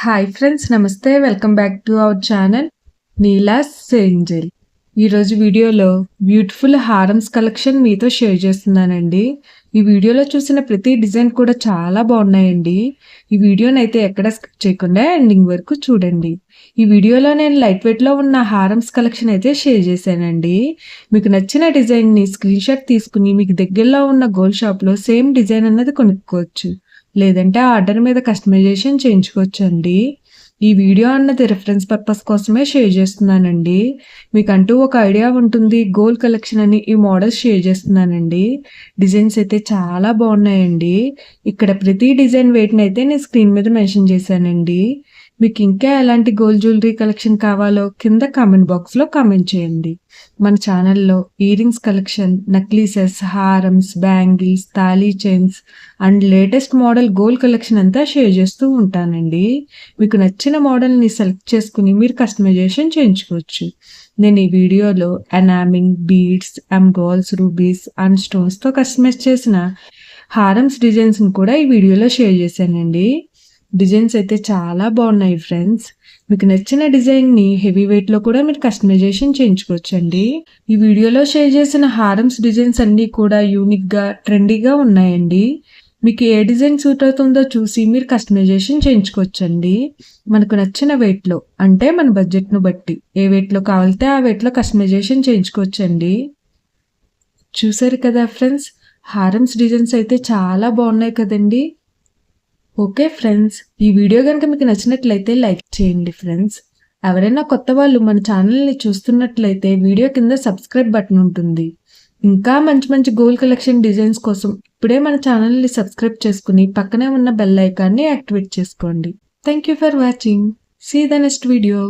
Hi friends, నమస్తే. Welcome back to our channel Neela's Angel. ఈరోజు వీడియోలో బ్యూటిఫుల్ హారమ్స్ కలెక్షన్ మీతో షేర్ చేస్తున్నానండి. ఈ వీడియోలో చూసిన ప్రతి డిజైన్ కూడా చాలా బాగున్నాయండి. ఈ వీడియోని అయితే ఎక్కడ స్కిప్ చేయకుండా ఎండింగ్ వరకు చూడండి. ఈ వీడియోలో నేను లైట్ వెయిట్లో ఉన్న హారమ్స్ కలెక్షన్ అయితే షేర్ చేశానండి. మీకు నచ్చిన డిజైన్ని స్క్రీన్ షాట్ తీసుకుని మీకు దగ్గరలో ఉన్న గోల్డ్ షాప్లో సేమ్ డిజైన్ అన్నది కొనుక్కోవచ్చు, లేదంటే ఆర్డర్ మీద కస్టమైజేషన్ చేయించుకోవచ్చు అండి. ఈ వీడియో అన్నది రిఫరెన్స్ పర్పస్ కోసమే షేర్ చేస్తున్నానండి. మీకంటూ ఒక ఐడియా ఉంటుంది గోల్డ్ కలెక్షన్ అని ఈ మోడల్స్ షేర్ చేస్తున్నానండి. డిజైన్స్ అయితే చాలా బాగున్నాయండి. ఇక్కడ ప్రతి డిజైన్ వెయిట్ని అయితే నేను స్క్రీన్ మీద మెన్షన్ చేశానండి. మీకు ఇంకా ఎలాంటి గోల్డ్ జ్యువెలరీ కలెక్షన్ కావాలో కింద కామెంట్ బాక్స్లో కామెంట్ చేయండి. మన ఛానల్లో ఇయర్ రింగ్స్ కలెక్షన్, నక్లీసెస్, హారమ్స్, బ్యాంగిల్స్, తాళీ chains and latest model gold collection అంతా షేర్ చేస్తూ ఉంటానండి. మీకు నచ్చిన మోడల్ని సెలెక్ట్ చేసుకుని మీరు కస్టమైజేషన్ చేయించుకోవచ్చు. నేను ఈ వీడియోలో ఎనామింగ్, బీడ్స్, ఎంబాల్స్, రూబీస్ అండ్ స్టోన్స్తో కస్టమైజ్ చేసిన హారమ్స్ డిజైన్స్ని కూడా ఈ వీడియోలో షేర్ చేశానండి. డిజైన్స్ అయితే చాలా బాగున్నాయి ఫ్రెండ్స్. మీకు నచ్చిన డిజైన్ని హెవీ వెయిట్లో కూడా మీరు కస్టమైజేషన్ చేయించుకోవచ్చండి. ఈ వీడియోలో షేర్ చేసిన హారమ్స్ డిజైన్స్ అన్నీ కూడా యూనిక్గా, ట్రెండీగా ఉన్నాయండి. మీకు ఏ డిజైన్ సూట్ అవుతుందో చూసి మీరు కస్టమైజేషన్ చేయించుకోవచ్చండి. మనకు నచ్చిన వెయిట్లో, అంటే మన బడ్జెట్ను బట్టి ఏ వెయిట్లో కావాలితే ఆ వెయిట్లో కస్టమైజేషన్ చేయించుకోవచ్చండి. చూసారు కదా ఫ్రెండ్స్, హారమ్స్ డిజైన్స్ అయితే చాలా బాగున్నాయి కదండి. ఓకే ఫ్రెండ్స్, ఈ వీడియో కనుక మీకు నచ్చినట్లయితే లైక్ చేయండి ఫ్రెండ్స్. ఎవరైనా కొత్త వాళ్ళు మన ఛానల్ని చూస్తున్నట్లయితే వీడియో కింద సబ్స్క్రైబ్ బటన్ ఉంటుంది. ఇంకా మంచి మంచి గోల్డ్ కలెక్షన్ డిజైన్స్ కోసం ఇప్పుడే మన ఛానల్ని సబ్స్క్రైబ్ చేసుకుని పక్కనే ఉన్న బెల్ ఐకాన్ని యాక్టివేట్ చేసుకోండి. Thank you for watching. See the next video.